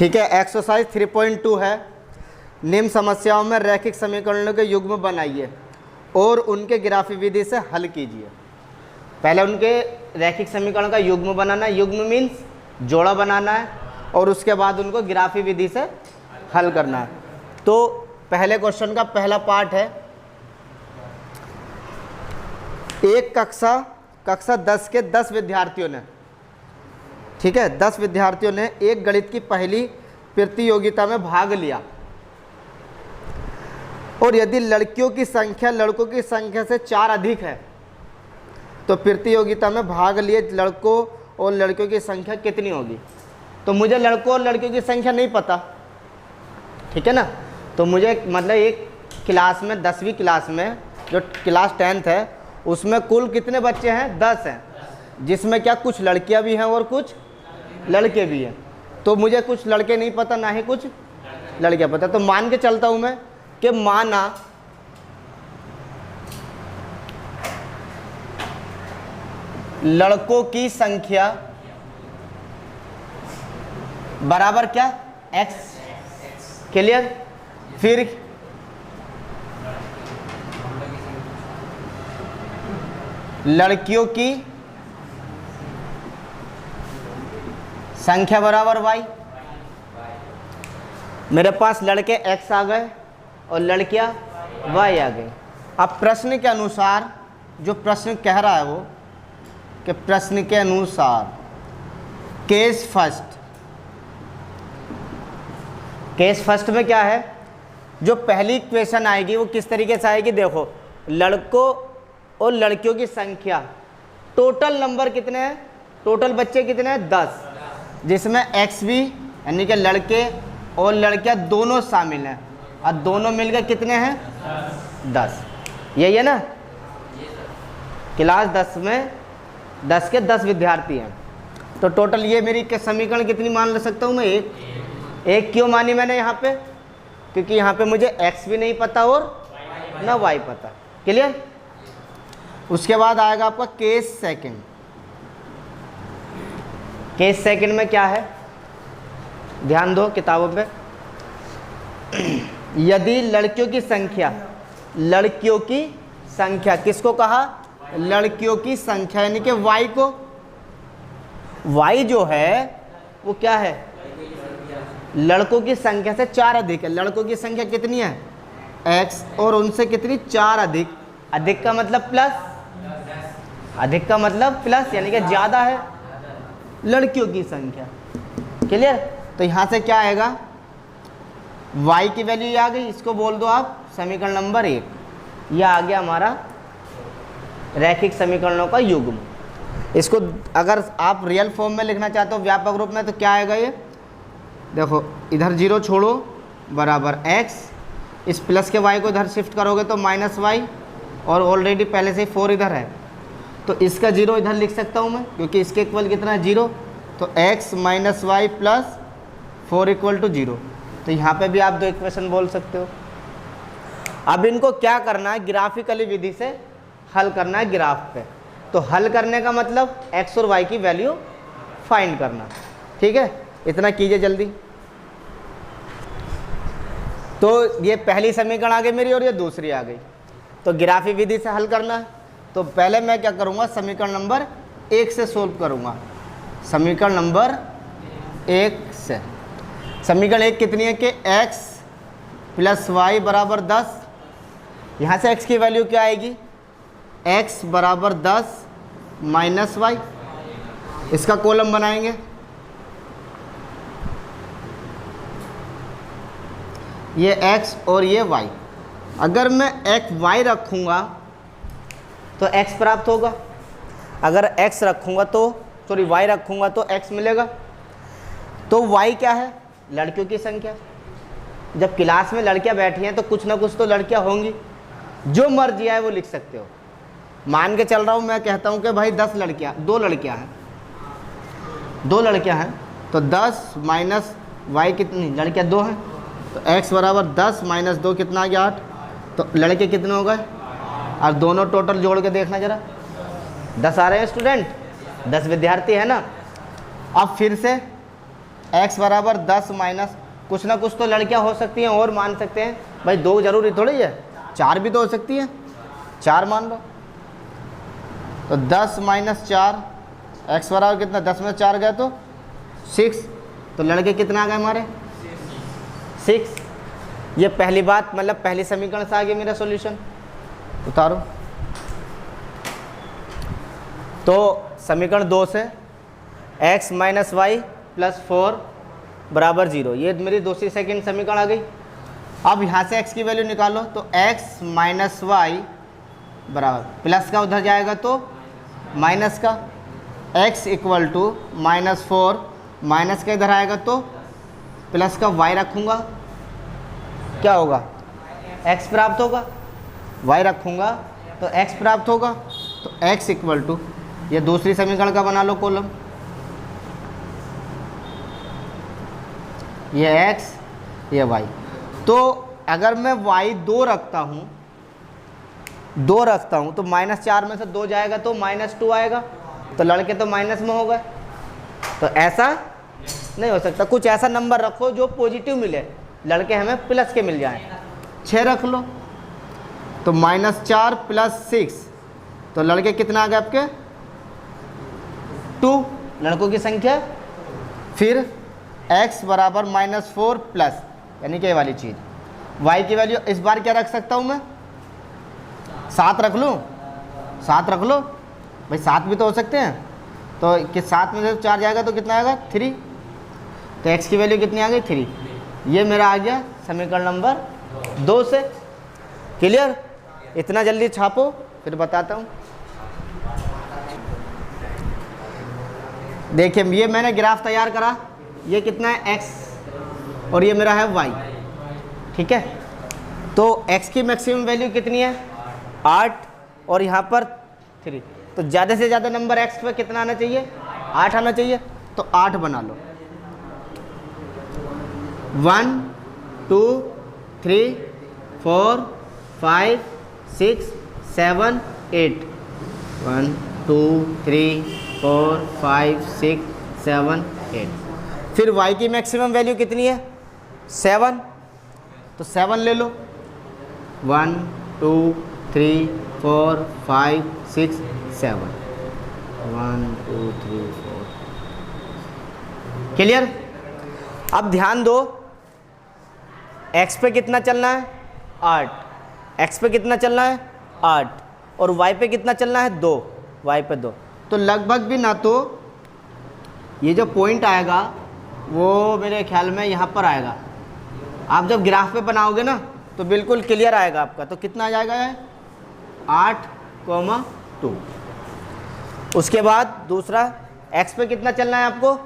ठीक है, एक्सरसाइज 3.2 है। निम्न समस्याओं में रैखिक समीकरणों के युग्म बनाइए और उनके ग्राफी विधि से हल कीजिए। पहले उनके रैखिक समीकरण का युग्म बनाना है, युग्म मीन्स जोड़ा बनाना है, और उसके बाद उनको ग्राफी विधि से हल करना है। तो पहले क्वेश्चन का पहला पार्ट है, एक कक्षा 10 के 10 विद्यार्थियों ने, ठीक है, 10 विद्यार्थियों ने एक गणित की पहली प्रतियोगिता में भाग लिया, और यदि लड़कियों की संख्या लड़कों की संख्या से 4 अधिक है तो प्रतियोगिता में भाग लिए लड़कों और लड़कियों की संख्या कितनी होगी। तो मुझे लड़कों और लड़कियों की संख्या नहीं पता, ठीक है ना। तो मुझे मतलब एक क्लास में 10वीं क्लास में जो क्लास 10th है उसमें कुल कितने बच्चे हैं, 10 हैं, जिसमें क्या कुछ लड़कियां भी हैं और कुछ लड़के भी हैं। तो मुझे कुछ लड़के नहीं पता, ना ही कुछ लड़कियां पता। तो मान के चलता हूं मैं कि माना लड़कों की संख्या बराबर क्या, x, क्लियर। फिर लड़कियों की संख्या बराबर y। मेरे पास लड़के x आ गए और लड़कियां y आ गई। अब प्रश्न के अनुसार जो प्रश्न कह रहा है वो कि प्रश्न के अनुसार केस फर्स्ट में क्या है, जो पहली इक्वेशन आएगी वो किस तरीके से आएगी। देखो, लड़कों और लड़कियों की संख्या, टोटल नंबर कितने हैं, टोटल बच्चे कितने हैं, 10, जिसमें x भी यानी कि लड़के और लड़कियां दोनों शामिल हैं, और दोनों मिलकर कितने हैं, 10। यही है ना। क्लास 10 में 10 के 10 विद्यार्थी हैं, तो टोटल ये मेरी समीकरण कितनी मान ले सकता हूँ मैं, एक क्यों मानी मैंने यहाँ पे, क्योंकि यहाँ पे मुझे x भी नहीं पता और ना y पता। क्लियर। उसके बाद आएगा आपका केस सेकंड। केस सेकंड में क्या है, ध्यान दो किताबों पे। यदि लड़कियों की संख्या किसको कहा, लड़कियों की संख्या यानी कि y को, y जो है वो क्या है, लड़कों की संख्या से 4 अधिक है। लड़कों की संख्या कितनी है, x, और उनसे कितनी, 4 अधिक। अधिक का मतलब प्लस, अधिक का मतलब प्लस, यानी कि ज़्यादा है लड़कियों की संख्या। क्लियर। तो यहाँ से क्या आएगा, y की वैल्यू आ गई, इसको बोल दो आप समीकरण नंबर 1। यह आ गया हमारा रैखिक समीकरणों का युग्म। इसको अगर आप रियल फॉर्म में लिखना चाहते हो, व्यापक रूप में, तो क्या आएगा ये, देखो इधर 0 छोड़ो बराबर x, इस प्लस के y को इधर शिफ्ट करोगे तो माइनस y, और ऑलरेडी पहले से ही 4 इधर है, तो इसका 0 इधर लिख सकता हूँ मैं, क्योंकि इसके इक्वल कितना है, 0। तो x minus y plus 4 equal to 0। तो यहाँ पे भी आप 2 इक्वेशन बोल सकते हो। अब इनको क्या करना है, ग्राफिकली विधि से हल करना है ग्राफ पे। तो हल करने का मतलब x और y की वैल्यू फाइंड करना, ठीक है। इतना कीजिए जल्दी। तो ये पहली समीकरण आ गई मेरी और ये दूसरी आ गई, तो ग्राफी विधि से हल करना है। तो पहले मैं क्या करूँगा, समीकरण नंबर 1 से सोल्व करूँगा। समीकरण नंबर 1 से, समीकरण 1 कितनी है कि x प्लस वाई बराबर 10। यहाँ से x की वैल्यू क्या आएगी, x बराबर 10 माइनस वाई। इसका कॉलम बनाएंगे, ये x और ये y। अगर मैं y रखूँगा तो x प्राप्त होगा, अगर x रखूँगा तो सॉरी y रखूँगा तो x मिलेगा। तो y क्या है, लड़कियों की संख्या। जब क्लास में लड़कियां बैठी हैं तो कुछ ना कुछ तो लड़कियां होंगी, जो मर्जी आए वो लिख सकते हो। मान के चल रहा हूँ, मैं कहता हूँ कि भाई 10 लड़कियां, 2 लड़कियां हैं, 2 लड़कियां हैं, तो 10 माइनस वाई कितनी, लड़कियां 2 हैं, तो x बराबर 10 माइनस 2 कितना आ गया, 8। तो लड़के कितने हो गए, और दोनों टोटल जोड़ के देखना जरा, 10 आ रहे हैं स्टूडेंट, 10 विद्यार्थी है ना। अब फिर से x बराबर 10 माइनस कुछ ना कुछ तो लड़कियां हो सकती हैं और मान सकते हैं भाई, 2 जरूरी थोड़ी है, 4 भी तो हो सकती है, 4 मान लो। तो 10 माइनस 4 x बराबर कितना, 10 में 4 गए तो 6। तो लड़के कितना आ गए हमारे 6। ये पहली बात, मतलब पहली समीकरण से आ गया मेरा सॉल्यूशन। उतारो। तो समीकरण 2 से x माइनस वाई प्लस 4 बराबर 0, ये मेरी दूसरी सेकंड समीकरण आ गई। अब यहाँ से x की वैल्यू निकालो, तो x माइनस वाई बराबर प्लस का उधर जाएगा तो माइनस का, x equal to minus 4 minus का इधर आएगा तो प्लस का, y रखूँगा क्या होगा, x प्राप्त होगा, y रखूँगा तो x प्राप्त होगा। तो x इक्वल टू, ये दूसरी समीकरण का बना लो कॉलम, ये x ये y। तो अगर मैं y 2 रखता हूँ, 2 रखता हूँ तो -4 में से 2 जाएगा तो -2 आएगा, तो लड़के तो माइनस में हो गए। तो ऐसा नहीं हो सकता, कुछ ऐसा नंबर रखो जो पॉजिटिव मिले, लड़के हमें प्लस के मिल जाएं। 6 रख लो, तो -4 प्लस 6, तो लड़के कितना आ गए आपके 2 लड़कों की संख्या। फिर x बराबर -4 प्लस, यानी कि ये वाली चीज़, y की वैल्यू इस बार क्या रख सकता हूँ मैं, 7 रख लूँ, 7 रख लो भाई, 7 भी तो हो सकते हैं। तो कि 7 में से 4 जाएगा तो कितना आएगा 3, तो x की वैल्यू कितनी आ गई 3। ये मेरा आ गया समीकरण नंबर 2 से। क्लियर? इतना जल्दी छापो फिर बताता हूँ। देखिए ये मैंने ग्राफ तैयार करा, ये कितना है x और ये मेरा है y, ठीक है। तो x की मैक्सिमम वैल्यू कितनी है 8 और यहाँ पर 3, तो ज़्यादा से ज़्यादा नंबर x पे कितना आना चाहिए 8 आना चाहिए, तो 8 बना लो। 1 2 3 4 5 6 7 8, 1 2 3 4 5 6 7 8। फिर y की मैक्सिमम वैल्यू कितनी है 7, तो 7 ले लो। 1 2 3 4 5 6 7, 1 2 3 4। क्लियर? अब ध्यान दो, x पे कितना चलना है 8, x पे कितना चलना है 8 और y पे कितना चलना है 2, y पे 2। तो लगभग भी ना तो ये जो पॉइंट आएगा वो मेरे ख्याल में यहाँ पर आएगा। आप जब ग्राफ पे बनाओगे ना तो बिल्कुल क्लियर आएगा आपका। तो कितना आ जाएगा है 8,2। उसके बाद दूसरा x पे कितना चलना है आपको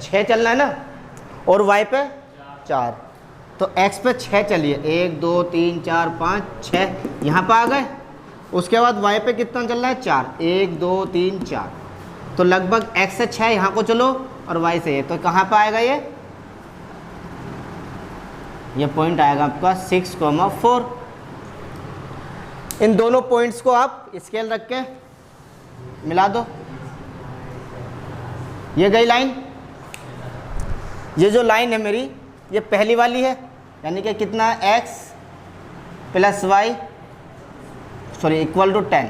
6 चलना है ना, और y पे 4। तो x पे 6 चलिए, 1 2 3 4 5 6 यहाँ पर आ गए। उसके बाद y पे कितना चलना है 4, 1 2 3 4। तो लगभग x से 6 यहाँ को चलो और y से 1, तो कहाँ पे आएगा ये पॉइंट आएगा आपका 6,4। इन दोनों पॉइंट्स को आप स्केल रख के मिला दो। ये गई लाइन, ये जो लाइन है मेरी ये पहली वाली है, यानी कि कितना है x plus y equal to 10।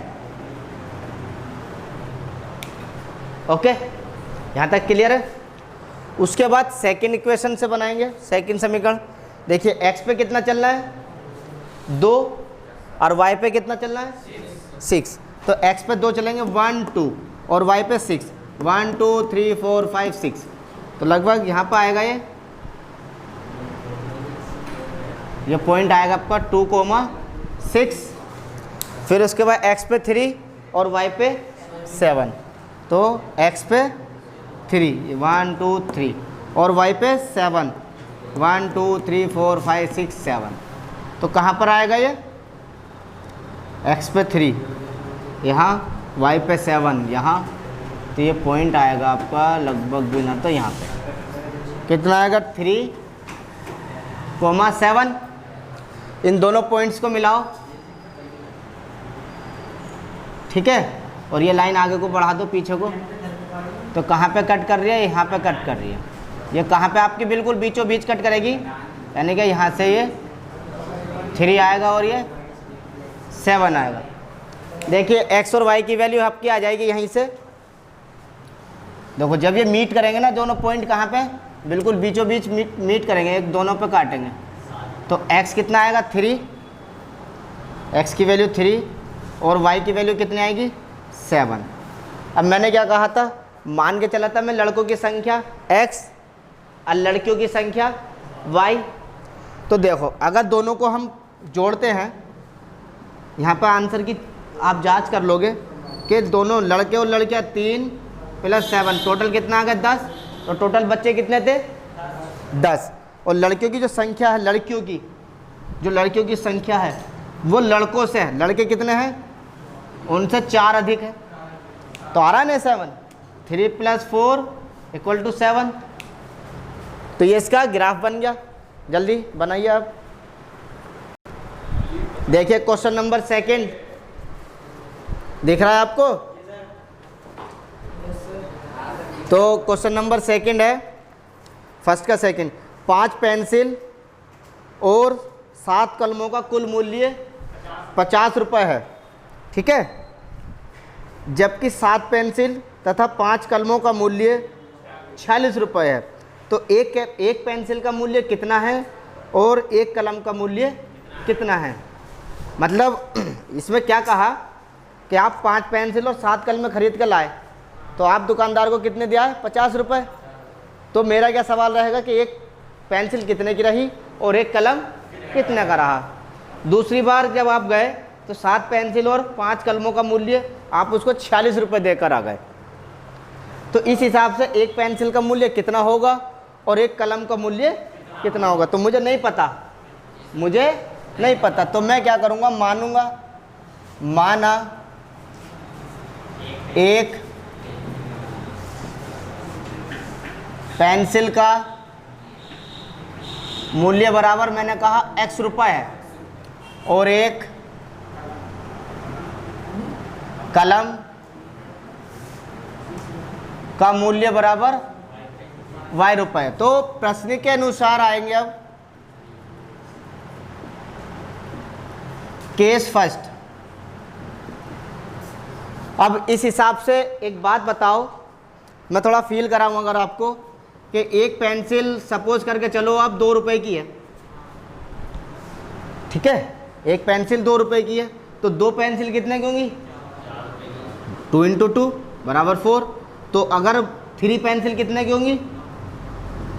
Okay, यहाँ तक क्लियर है। उसके बाद सेकंड इक्वेशन से बनाएंगे सेकंड समीकरण। देखिए x पे कितना चलना है 2 और y पे कितना चलना है 6। तो x पे 2 चलेंगे 1 2 और y पे 6, 1 2 3 4 5 6। तो लगभग यहाँ पर आएगा ये पॉइंट आएगा आपका 2,6। फिर उसके बाद x पे 3 और y पे 7। तो x पे 3 1 2 3 और y पे 7 1 2 3 4 5 6 7। तो कहाँ पर आएगा ये x पे 3 यहाँ, y पे 7 यहाँ। तो ये पॉइंट आएगा आपका लगभग भी ना तो यहाँ पे कितना आएगा 3,7। इन दोनों पॉइंट्स को मिलाओ, ठीक है। और ये लाइन आगे को बढ़ा दो पीछे को, तो कहाँ पे कट कर रही है यहाँ पे कट कर रही है। ये कहाँ पे आपकी बिल्कुल बीचों बीच कट करेगी, यानी कि यहाँ से ये 3 आएगा और ये 7 आएगा। देखिए x और y की वैल्यू आपकी आ जाएगी यहीं से। देखो जब ये मीट करेंगे ना दोनों पॉइंट कहाँ पे, बिल्कुल बीचों बीच मीट करेंगे, एक दोनों पे काटेंगे, तो x कितना आएगा 3, x की वैल्यू 3 और y की वैल्यू कितनी आएगी 7। अब मैंने क्या कहा था, मान के चला था मैं लड़कों की संख्या x और लड़कियों की संख्या y। तो देखो अगर दोनों को हम जोड़ते हैं, यहाँ पर आंसर की आप जांच कर लोगे कि दोनों लड़के और लड़कियाँ 3 + 7 टोटल कितना आ गया 10। तो टोटल बच्चे कितने थे 10। और लड़कियों की जो संख्या है, लड़कियों की संख्या है वो लड़कों से है, लड़के कितने हैं उनसे 4 अधिक है। तो आ रहा है ना 7, 3 + 4 = 7। तो ये इसका ग्राफ बन गया। जल्दी बनाइए आप। देखिए क्वेश्चन नंबर 2 दिख रहा है आपको। तो क्वेश्चन नंबर 2 है, फर्स्ट का 2, 5 पेंसिल और 7 कलमों का कुल मूल्य 50 रुपये है, ठीक है। जबकि 7 पेंसिल तथा 5 कलमों का मूल्य 46 रुपये है। तो एक पेंसिल का मूल्य कितना है और एक कलम का मूल्य कितना है। मतलब इसमें क्या कहा कि आप 5 पेंसिल और 7 कलमें खरीद कर लाए, तो आप दुकानदार को कितने दिया है 50 रुपये। तो मेरा क्या सवाल रहेगा कि एक पेंसिल कितने की रही और एक कलम कितने का रहा। दूसरी बार जब आप गए तो 7 पेंसिल और 5 कलमों का मूल्य आप उसको 46 रुपये देकर आ गए। तो इस हिसाब से एक पेंसिल का मूल्य कितना होगा और एक कलम का मूल्य कितना होगा। तो मुझे नहीं पता, तो मैं क्या करूँगा, माना एक पेंसिल का मूल्य बराबर मैंने कहा x रुपये है और एक कलम का मूल्य बराबर y रुपये। तो प्रश्न के अनुसार आएंगे अब केस फर्स्ट। अब इस हिसाब से एक बात बताओ, मैं थोड़ा फील कराऊँ अगर आपको कि एक पेंसिल सपोज करके चलो आप 2 रुपए की है, ठीक है। एक पेंसिल 2 रुपए की है, तो 2 पेंसिल कितने की होंगी 2 × 2 = 4। तो अगर 3 पेंसिल कितने की होंगी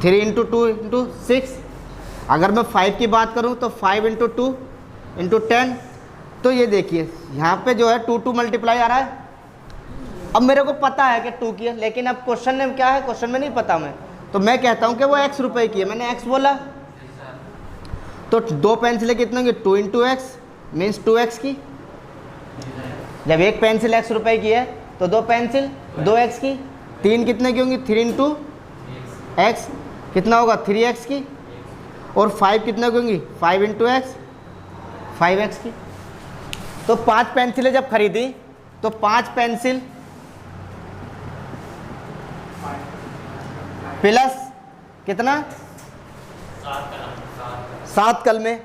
3 × 2 × 6। अगर मैं 5 की बात करूं तो 5 × 2 × 10। तो ये देखिए यहाँ पे जो है 2 मल्टीप्लाई आ रहा है। अब मेरे को पता है कि 2 की है, लेकिन अब क्वेश्चन में क्या है, क्वेश्चन में नहीं पता मैं, तो मैं कहता हूँ कि वो x रुपए की है, मैंने x बोला। तो 2 पेंसिलें कितने होंगी 2 × x मीन्स 2x की। जब एक पेंसिल x रुपए की है तो 2 पेंसिल 2x की। 3 कितने की होंगी 3 × x कितना होगा 3x की। और 5 कितने की होंगी 5 × x 5x की। तो 5 पेंसिलें जब खरीदी तो 5 पेंसिल प्लस कितना 7 कलमें।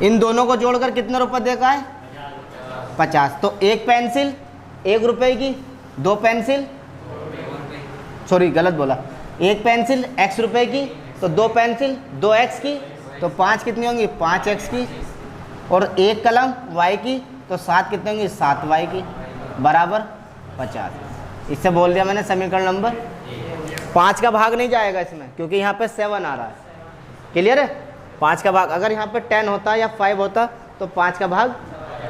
इन दोनों को जोड़कर कितने रुपए देगा है 50। तो एक पेंसिल 1 रुपए की, 2 पेंसिल सॉरी गलत बोला, एक पेंसिल x रुपए की, तो 2 पेंसिल 2x की, तो 5 कितनी होंगी 5x की। और एक कलम y की, तो 7 कितनी होंगी 7y की बराबर 50। इससे बोल दिया मैंने समीकरण नंबर 5 का भाग नहीं जाएगा इसमें, क्योंकि यहाँ पे 7 आ रहा है। क्लियर है। 5 का भाग अगर यहाँ पे 10 होता या 5 होता तो 5 का भाग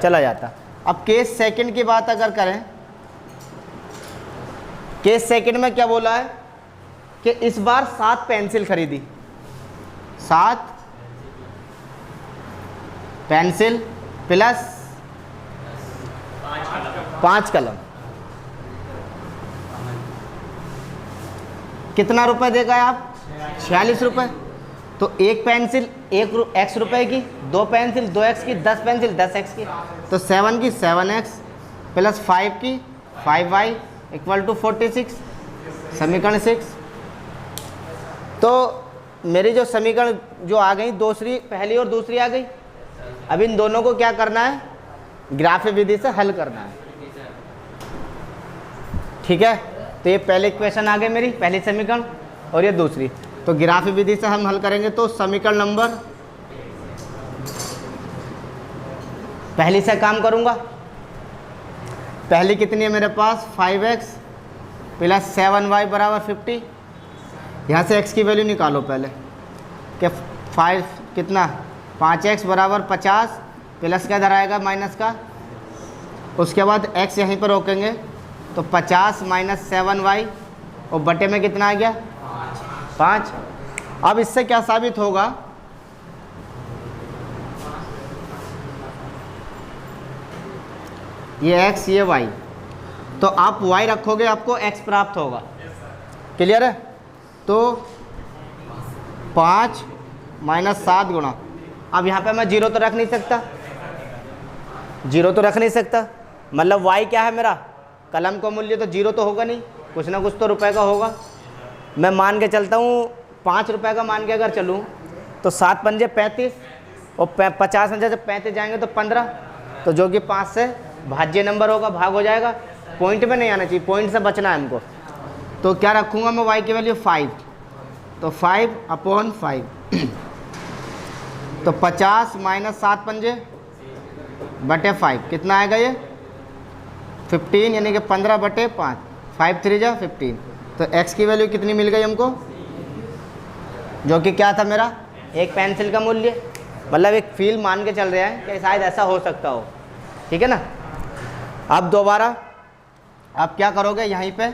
चला जाता। अब केस सेकंड की बात अगर करें, केस सेकंड में क्या बोला है कि इस बार 7 पेंसिल खरीदी, 7 पेंसिल प्लस 5 कलम। कितना रुपए देगा आप 46 रुपए। तो एक पेंसिल x रुपए की, 2 पेंसिल 2x की, 10 पेंसिल 10x की, तो 7 की 7x प्लस 5 की 5y इक्वल टू 46, समीकरण 6। तो मेरी जो समीकरण जो आ गई, दूसरी, पहली और दूसरी आ गई। अब इन दोनों को क्या करना है, ग्राफ विधि से हल करना है। ठीक है, तो ये पहले इक्वेशन आ गई मेरी, पहली समीकरण, और ये दूसरी। तो ग्राफ विधि से हम हल करेंगे। तो समीकरण नंबर पहली से काम करूंगा। पहली कितनी है मेरे पास, 5x प्लस 7y बराबर 50। यहाँ से x की वैल्यू निकालो पहले, कि 5 कितना, 5x बराबर 50 प्लस का इधर आएगा माइनस का। उसके बाद x यहीं पर रोकेंगे, तो 50 माइनस 7y और बटे में कितना आ गया, 5। अब इससे क्या साबित होगा, ये x ये y, तो आप y रखोगे आपको x प्राप्त होगा। क्लियर है। तो 5 माइनस 7 गुणा, अब यहाँ पे मैं जीरो तो रख नहीं सकता, जीरो तो रख नहीं सकता, मतलब y क्या है मेरा, कलम का मूल्य, तो जीरो तो होगा नहीं, कुछ ना कुछ तो रुपए का होगा। मैं मान के चलता हूँ 5 रुपये का मान के अगर चलूँ, तो 7 पंजे 35 और 50 में जब 35 जाएंगे तो 15, तो जो कि 5 से भाज्य नंबर होगा, भाग हो जाएगा। पॉइंट में नहीं आना चाहिए, पॉइंट से बचना है हमको। तो क्या रखूँगा मैं y की वैल्यू 5, तो 5/5 तो 50 माइनस 7 पंजे बटे 5 कितना आएगा ये 15, यानी कि 15/5, 5 3 जा 15। तो x की वैल्यू कितनी मिल गई हमको, जो कि क्या था मेरा, एक पेंसिल का मूल्य, मतलब एक फील मान के चल रहे हैं कि शायद ऐसा हो सकता हो। ठीक है ना। अब दोबारा आप क्या करोगे यहीं पे,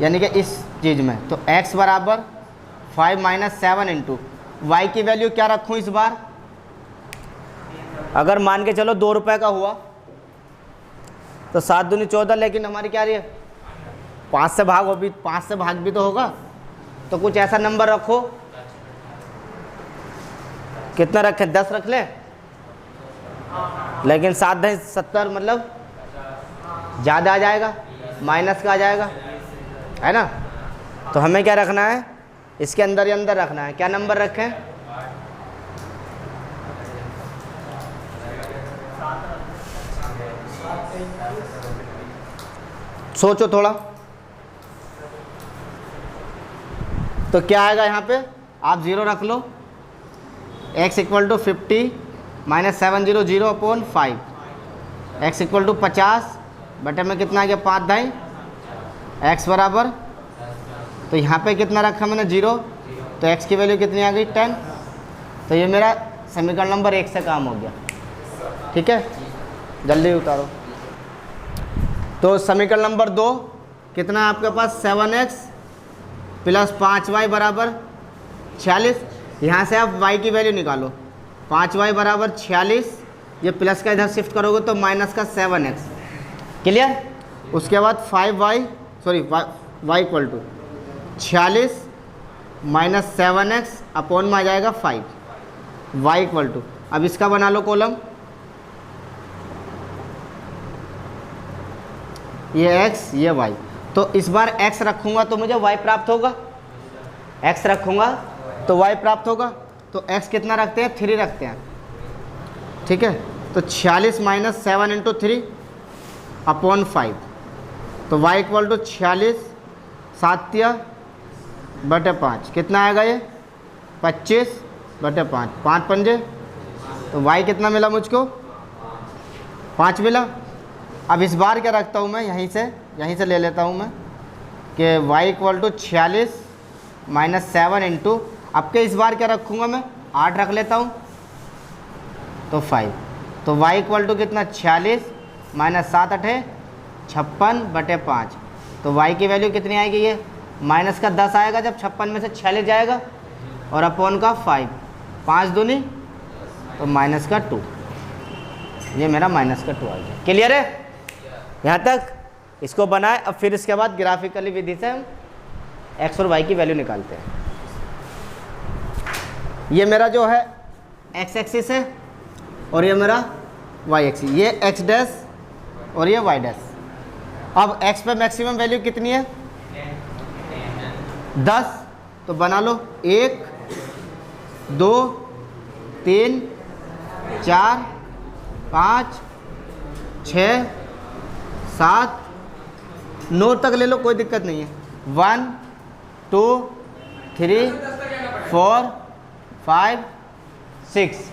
यानी कि इस चीज़ में, तो x बराबर 5 माइनस 7 इंटू वाई की वैल्यू क्या रखूँ इस बार, अगर मान के चलो 2 रुपये का हुआ तो 7 दूनी 14, लेकिन हमारी क्या रही है 5 से भाग हो भी, 5 से भाग भी तो होगा, तो कुछ ऐसा नंबर रखो। कितना रखें, 10 रख लें, लेकिन 7 10 70, मतलब ज़्यादा आ जाएगा, माइनस का आ जाएगा, है ना। तो हमें क्या रखना है, इसके अंदर ही अंदर रखना है। क्या नंबर रखें, सोचो थोड़ा। तो क्या आएगा यहाँ पे, आप 0 रख लो, x equal to 50 minus 7 0 upon 5, x equal to 50 बटे में कितना आ गया 5 ढाई, x बराबर, तो यहाँ पे कितना रखा मैंने 0, तो x की वैल्यू कितनी आ गई 10। तो ये मेरा समीकरण नंबर 1 से काम हो गया। ठीक है, जल्दी उतारो। तो समीकरण नंबर 2 कितना है आपके पास, 7x प्लस 5y बराबर 46। यहाँ से आप y की वैल्यू निकालो, 5y बराबर 46, ये प्लस का इधर शिफ्ट करोगे तो माइनस का 7x। क्लियर। उसके बाद 5y sorry y equal to 46 minus 7x upon में आ जाएगा 5, y इक्वल टू, अब इसका बना लो कॉलम, ये x ये y, तो इस बार x रखूँगा तो मुझे y प्राप्त होगा, x रखूँगा तो y प्राप्त होगा। तो x कितना रखते हैं, 3 रखते हैं। ठीक है, तो 46 माइनस 7 इंटू 3 अपॉन 5, तो y इक्वल टू 46 7 बटे 5 कितना आएगा ये 25 बटे 5, 5 पंजे, तो y कितना मिला मुझको 5 मिला। अब इस बार क्या रखता हूँ मैं, यहीं से ले लेता हूँ मैं कि y equal to 46 minus 7 into, अब के इस बार क्या रखूँगा मैं 8 रख लेता हूँ, तो 5, तो y इक्वल टू कितना 46 माइनस 7 8 56 बटे 5, तो y की वैल्यू कितनी आएगी, ये माइनस का 10 आएगा जब 56 में से 46 जाएगा, और अपॉन का 5, 5 दूनी तो माइनस का 2, ये मेरा माइनस का 2 आ गया। क्लियर है यहाँ तक। इसको बनाए, अब फिर इसके बाद ग्राफिकली विधि से हम x और y की वैल्यू निकालते हैं। ये मेरा जो है x एक्सिस है और ये मेरा y एक्सिस, ये x डैश और ये y डैश। अब x पे मैक्सिमम वैल्यू कितनी है 10, तो बना लो 1 2 3 4 5 6 7 9 तक ले लो, कोई दिक्कत नहीं है। 1 2 3 4 5 6।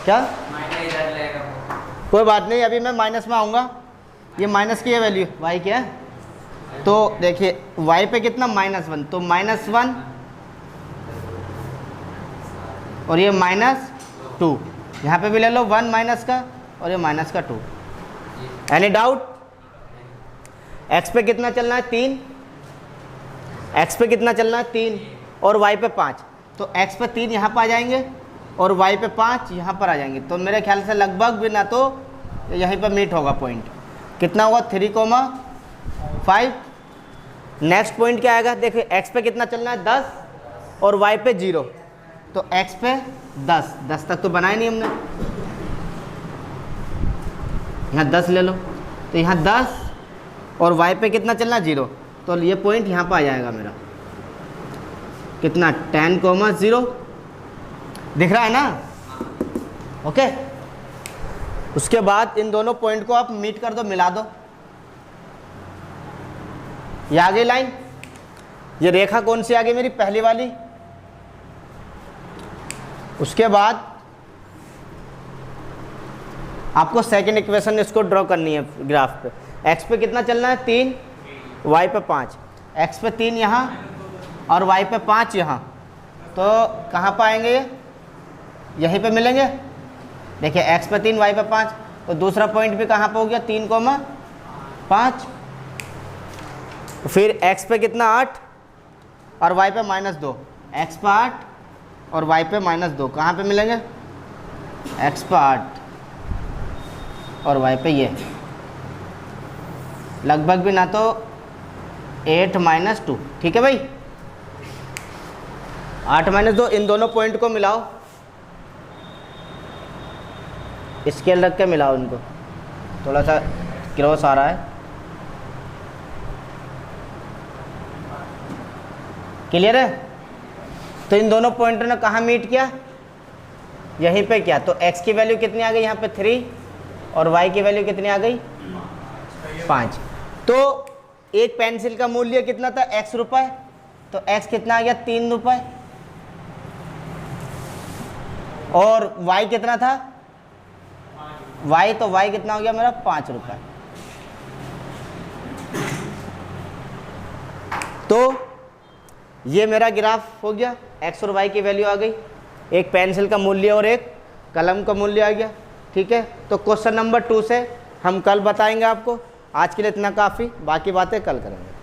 क्या कोई बात नहीं, अभी मैं माइनस में आऊँगा। ये माइनस की है वैल्यू, y की है, तो देखिए y पे कितना -1, तो -1 और ये -2, यहाँ पे भी ले लो 1 माइनस का और ये माइनस का 2। Any doubt? x पे कितना चलना है 3, x पे कितना चलना है 3 और y पे 5, तो x पे 3 यहाँ पर आ जाएंगे और y पे 5 यहाँ पर आ जाएंगे, तो मेरे ख्याल से लगभग भी ना तो यहीं पर मीट होगा पॉइंट। कितना होगा 3,5। नेक्स्ट पॉइंट क्या आएगा, देखिए x पे कितना चलना है 10 और y पे 0, तो x पे 10 तक तो बनाया नहीं हमने, यहाँ 10 ले लो, तो यहाँ 10 और y पे कितना चलना 0, तो ये पॉइंट यहाँ पर आ जाएगा मेरा कितना 10,0 दिख रहा है ना। ओके, उसके बाद इन दोनों पॉइंट को आप मीट कर दो, मिला दो, ये आ गई लाइन। ये रेखा कौन सी आ गई मेरी, पहली वाली। उसके बाद आपको सेकंड इक्वेशन इसको ड्रॉ करनी है ग्राफ पे। x पे कितना चलना है 3, y पे 5, x पे 3 यहाँ और y पे 5 यहाँ, तो कहाँ पर आएंगे ये, यहीं पे मिलेंगे। देखिए x पे 3 y पे 5, तो दूसरा पॉइंट भी कहाँ पे हो गया 3,5। फिर x पे कितना 8 और y पे -2, x पे 8 और y पे -2 कहाँ पे मिलेंगे, x पे 8 और y पे ये, लगभग भी ना तो 8 - 2। ठीक है भाई, 8 - 2, इन दोनों पॉइंट को मिलाओ, स्केल रख के मिलाओ इनको, थोड़ा सा क्रॉस आ रहा है। क्लियर है? तो इन दोनों पॉइंटों ने कहाँ मीट किया, यहीं पे किया। तो x की वैल्यू कितनी आ गई यहाँ पे 3 और y की वैल्यू कितनी आ गई 5। तो एक पेंसिल का मूल्य कितना था x रुपए, तो x कितना आ गया 3 रुपए, और y कितना था y, तो y कितना हो गया मेरा 5 रुपए। तो ये मेरा ग्राफ हो गया, x और y की वैल्यू आ गई, एक पेंसिल का मूल्य और एक कलम का मूल्य आ गया। ठीक है, तो क्वेश्चन नंबर 2 से हम कल बताएंगे आपको। आज के लिए इतना काफ़ी, बाकी बातें कल करेंगे।